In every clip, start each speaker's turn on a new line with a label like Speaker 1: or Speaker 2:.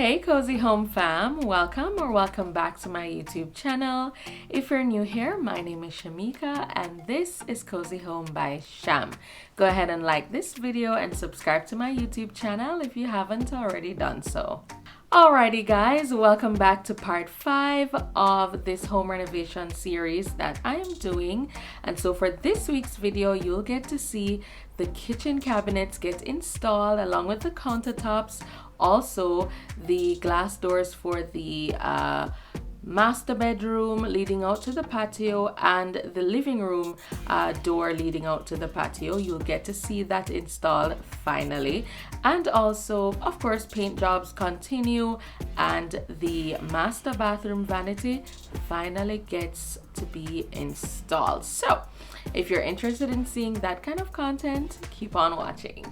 Speaker 1: Hey Cozy Home fam, welcome back to my YouTube channel. If you're new here, my name is Shamika and this is Cozy Home by Sham. Go ahead and like this video and subscribe to my YouTube channel if you haven't already done so. Alrighty guys, welcome back to part 5 of this home renovation series that I am doing. And so for this week's video, you'll get to see the kitchen cabinets get installed along with the countertops, also the glass doors for the master bedroom leading out to the patio, and the living room door leading out to the patio. You'll get to see that installed finally. And also, of course, paint jobs continue, and the master bathroom vanity finally gets to be installed. So if you're interested in seeing that kind of content, keep on watching.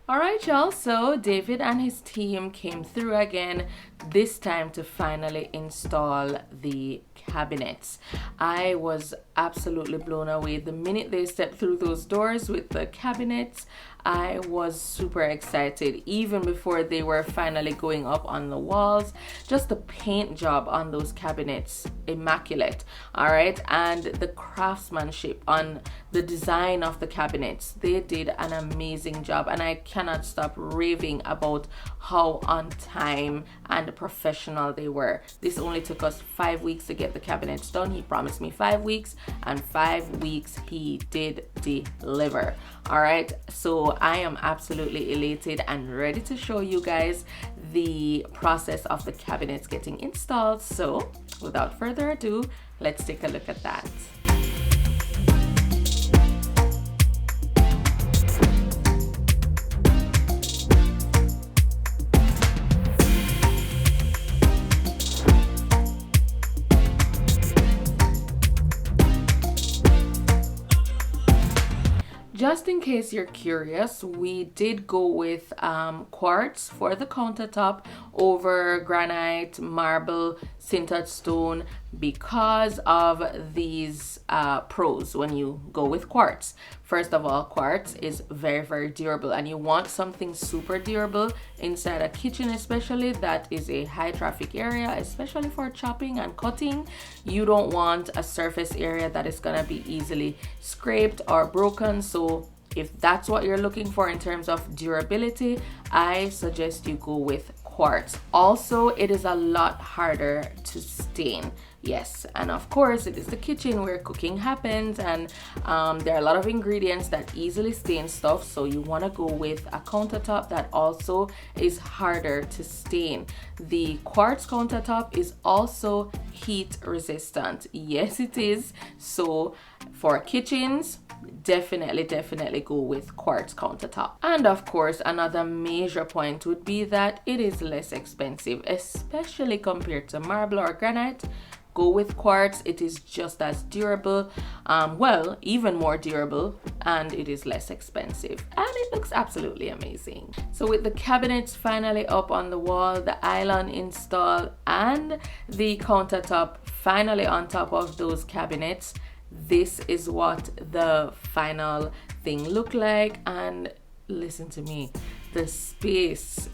Speaker 1: Alright y'all, so David and his team came through again, this time to finally install the cabinets. I was absolutely blown away the minute they stepped through those doors with the cabinets. I was super excited even before they were finally going up on the walls. Just the paint job on those cabinets, immaculate. All right, and the craftsmanship on the design of the cabinets, they did an amazing job, and I cannot stop raving about how on time and professional they were. This only took us 5 weeks to get the cabinets done. He promised me 5 weeks, and 5 weeks he did deliver. All right, so I am absolutely elated and ready to show you guys the process of the cabinets getting installed. So without further ado, let's take a look at that. Just in case you're curious, we did go with quartz for the countertop over granite, marble, sintered stone because of these pros when you go with quartz. First of all, quartz is very durable, and you want something super durable inside a kitchen, especially that is a high traffic area, especially for chopping and cutting. You don't want a surface area that is gonna be easily scraped or broken. So if that's what you're looking for in terms of durability, I suggest you go with quartz. Also, it is a lot harder to stain. Yes, and of course it is the kitchen where cooking happens, and there are a lot of ingredients that easily stain stuff, so you want to go with a countertop that also is harder to stain. The quartz countertop is also heat resistant. Yes, it is. So for kitchens, definitely go with quartz countertop. And of course, another major point would be that it is less expensive, especially compared to marble or granite. Go with quartz. It is just as durable, well, even more durable, and it is less expensive, and it looks absolutely amazing. So with the cabinets finally up on the wall, the island installed, and the countertop finally on top of those cabinets, this is what the final thing looked like. And listen to me, the space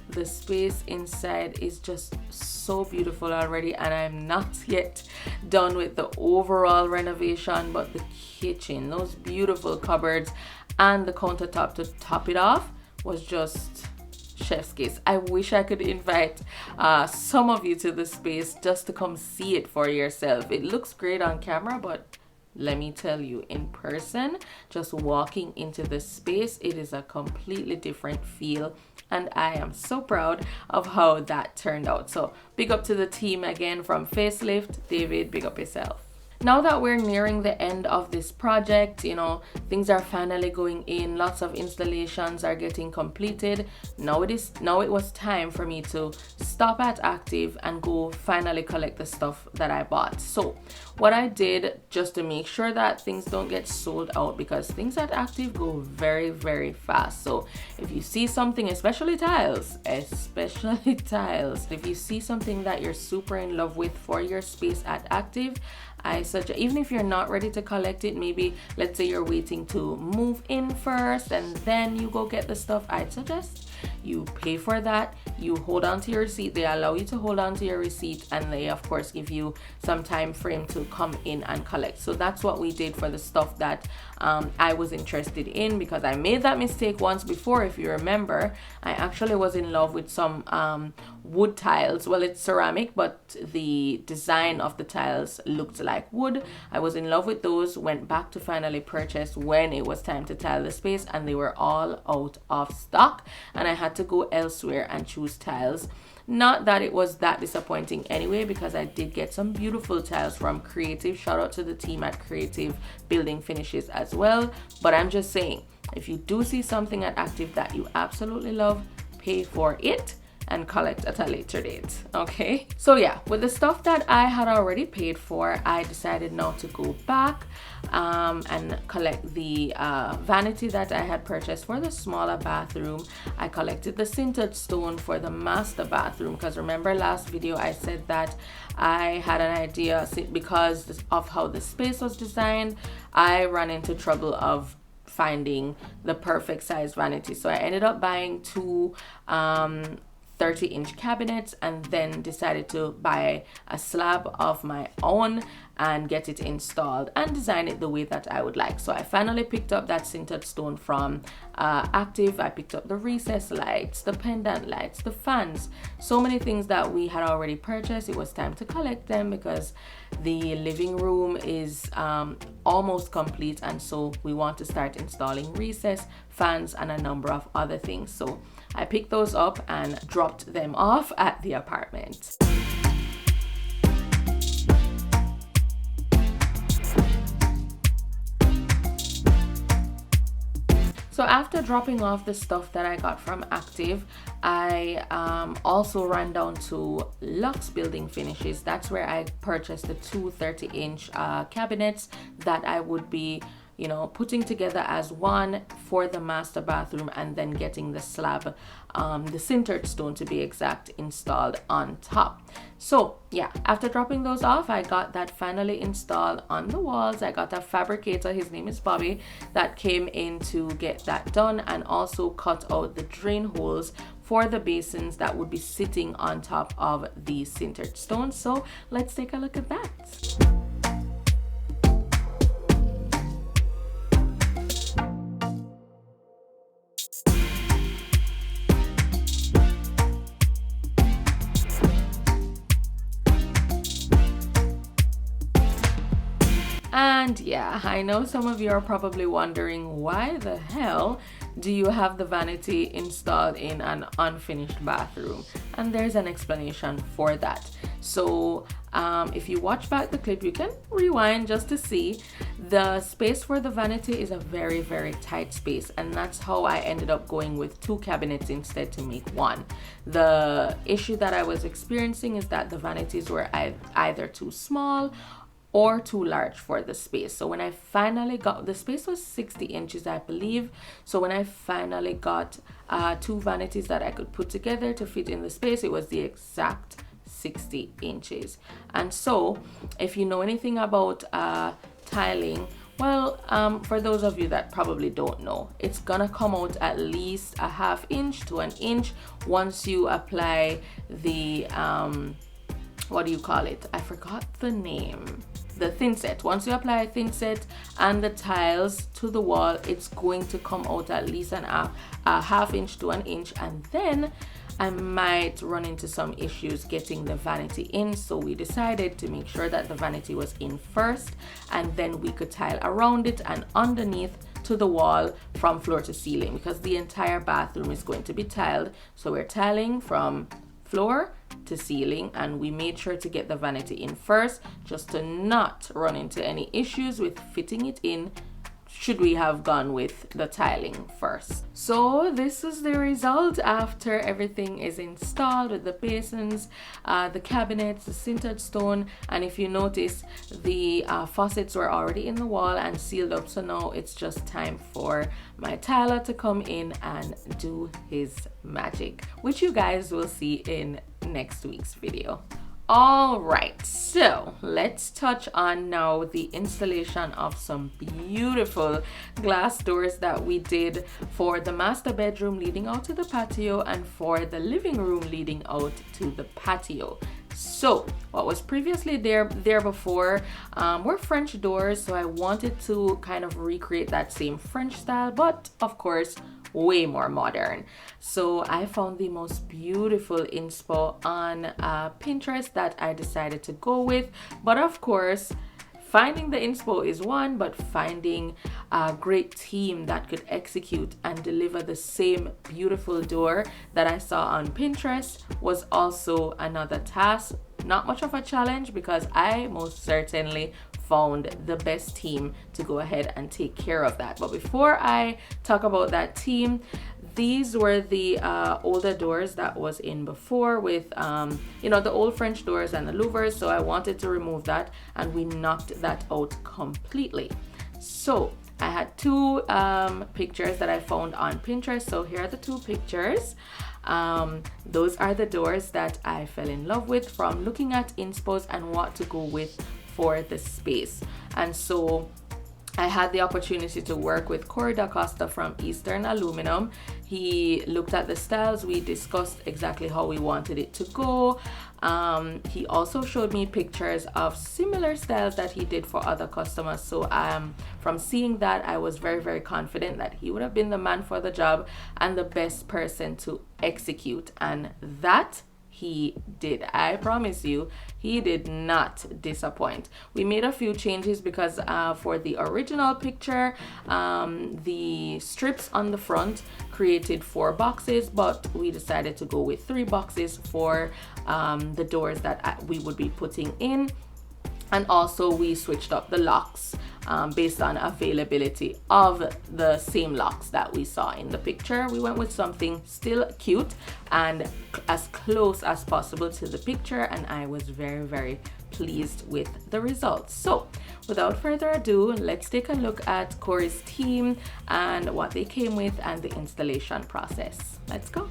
Speaker 1: inside is just so beautiful already, and I'm not yet done with the overall renovation, but the kitchen, those beautiful cupboards, and the countertop to top it off was just chef's kiss. I wish I could invite some of you to the space just to come see it for yourself. It looks great on camera, but let me tell you, in person, just walking into the space, it is a completely different feel, and I am so proud of how that turned out. So big up to the team again from Facelift. David, big up yourself. Now that we're nearing the end of this project, you know, things are finally going in, lots of installations are getting completed. Now it was time for me to stop at Active and go finally collect the stuff that I bought. So what I did, just to make sure that things don't get sold out, because things at Active go very fast. So if you see something, especially tiles, if you see something that you're super in love with for your space at Active, I suggest, even if you're not ready to collect it, maybe let's say you're waiting to move in first and then you go get the stuff, I'd suggest you pay for that, you hold on to your receipt, they allow you to hold on to your receipt, and they of course give you some time frame to come in and collect. So that's what we did for the stuff that I was interested in, because I made that mistake once before. If you remember, I actually was in love with some wood tiles. Well, it's ceramic, but the design of the tiles looked like wood. I was in love with those, went back to finally purchase when it was time to tile the space, and they were all out of stock, and I had to go elsewhere and choose tiles. Not that it was that disappointing anyway, because I did get some beautiful tiles from Creative. Shout out to the team at Creative Building Finishes as well. But I'm just saying, if you do see something at Active that you absolutely love, pay for it and collect at a later date. Okay, so yeah, with the stuff that I had already paid for, I decided now to go back and collect the vanity that I had purchased for the smaller bathroom. I collected the sintered stone for the master bathroom, because remember last video I said that I had an idea, because of how the space was designed, I ran into trouble of finding the perfect size vanity. So I ended up buying two 30-inch cabinets, and then decided to buy a slab of my own and get it installed and design it the way that I would like. So I finally picked up that sintered stone from Active. I picked up the recess lights, the pendant lights, the fans, so many things that we had already purchased. It was time to collect them because the living room is almost complete, and so we want to start installing recess fans and a number of other things. So I picked those up and dropped them off at the apartment. So after dropping off the stuff that I got from Active, I also ran down to Luxe Building Finishes. That's where I purchased the two 30-inch cabinets that I would be, you know, putting together as one for the master bathroom, and then getting the slab, the sintered stone to be exact, installed on top. So yeah, after dropping those off, I got that finally installed on the walls. I got a fabricator, his name is Bobby, that came in to get that done, and also cut out the drain holes for the basins that would be sitting on top of the sintered stone. So let's take a look at that. And yeah, I know some of you are probably wondering, why the hell do you have the vanity installed in an unfinished bathroom? And there's an explanation for that. So if you watch back the clip, you can rewind just to see the space for the vanity is a very, very tight space, and that's how I ended up going with two cabinets instead to make one. The issue that I was experiencing is that the vanities were either too small or too large for the space. So when I finally got, the space was 60 inches, I believe. So when I finally got two vanities that I could put together to fit in the space, it was the exact 60 inches. And so if you know anything about tiling, well, for those of you that probably don't know, it's gonna come out at least a ½ inch to an inch once you apply the what do you call it? I forgot the name. The thin set. Once you apply a thin set and the tiles to the wall, it's going to come out at least a ½ inch to an inch, and then I might run into some issues getting the vanity in. So we decided to make sure that the vanity was in first, and then we could tile around it and underneath to the wall from floor to ceiling, because the entire bathroom is going to be tiled. So we're tiling from floor to ceiling, and we made sure to get the vanity in first just to not run into any issues with fitting it in should we have gone with the tiling first. So this is the result after everything is installed with the basins, the cabinets, the sintered stone, and if you notice, the faucets were already in the wall and sealed up. So now it's just time for my tiler to come in and do his magic, which you guys will see in next week's video. All right, so let's touch on now the installation of some beautiful glass doors that we did for the master bedroom leading out to the patio and for the living room leading out to the patio. So what was previously there before were French doors, so I wanted to kind of recreate that same French style, but of course way more modern. So I found the most beautiful inspo on Pinterest that I decided to go with, but of course finding the inspo is one, but finding a great team that could execute and deliver the same beautiful door that I saw on Pinterest was also another task. Not much of a challenge because I most certainly found the best team to go ahead and take care of that. But before I talk about that team, these were the older doors that was in before with the old French doors and the louvers, so I wanted to remove that and we knocked that out completely. So I had two pictures that I found on Pinterest, so here are the two pictures. Those are the doors that I fell in love with from looking at inspos and what to go with for the space. And so I had the opportunity to work with Corey Da Costa from Eastern Aluminum. He looked at the styles. We discussed exactly how we wanted it to go. He also showed me pictures of similar styles that he did for other customers. So from seeing that, I was very, very confident that he would have been the man for the job and the best person to execute. And that he did. I promise you, he did not disappoint. We made a few changes because for the original picture, the strips on the front created 4 boxes, but we decided to go with 3 boxes for the doors that we would be putting in. And also we switched up the locks based on availability of the same locks that we saw in the picture. We went with something still cute and as close as possible to the picture, and I was very, very pleased with the results. So without further ado, let's take a look at Corey's team and what they came with and the installation process. Let's go.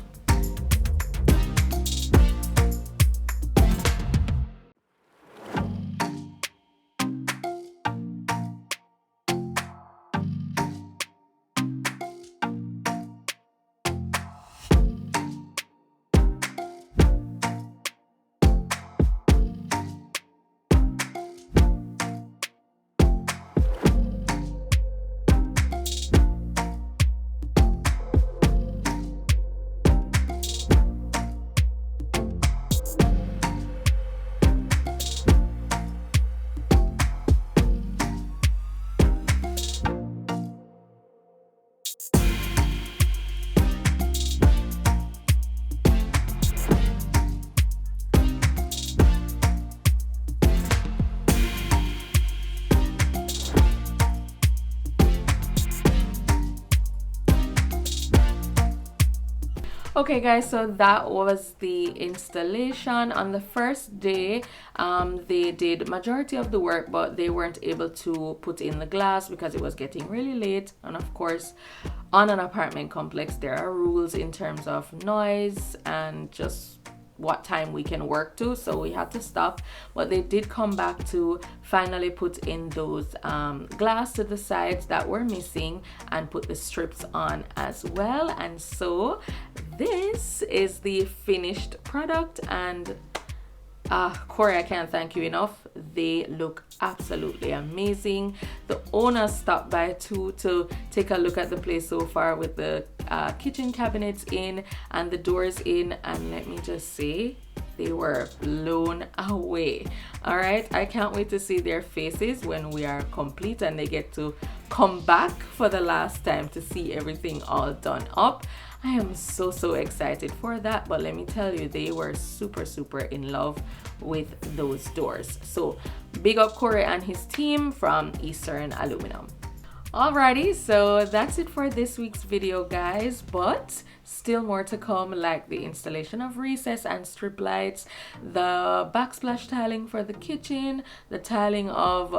Speaker 1: Okay guys, so that was the installation. On the first day, they did majority of the work, but they weren't able to put in the glass because it was getting really late. And of course, on an apartment complex, there are rules in terms of noise and just what time we can work to, so we had to stop. But they did come back to finally put in those glass to the sides that were missing and put the strips on as well. And so this is the finished product, and Corey, I can't thank you enough. They look absolutely amazing. The owner stopped by too to take a look at the place so far with the kitchen cabinets in and the doors in, and let me just say, they were blown away. All right, I can't wait to see their faces when we are complete and they get to come back for the last time to see everything all done up. I am so excited for that, but let me tell you, they were super in love with those doors. So big up Corey and his team from Eastern Aluminum. Alrighty, so that's it for this week's video, guys, but still more to come, like the installation of recess and strip lights, the backsplash tiling for the kitchen, the tiling of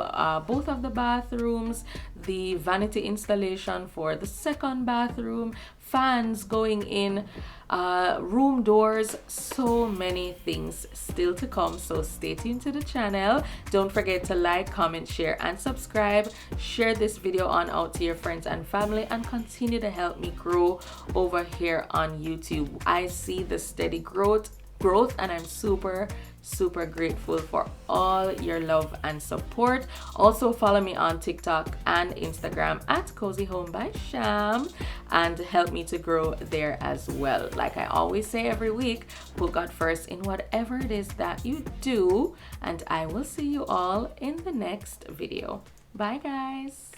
Speaker 1: both of the bathrooms, the vanity installation for the second bathroom, fans going in, room doors, so many things still to come. So stay tuned to the channel. Don't forget to like, comment, share, and subscribe. Share this video on out to your friends and family, and continue to help me grow over here on YouTube. I see the steady growth, and I'm super grateful for all your love and support. Also follow me on TikTok and Instagram at cozyhomebysham, and help me to grow there as well. Like I always say every week, put God first in whatever it is that you do, and I will see you all in the next video. Bye guys.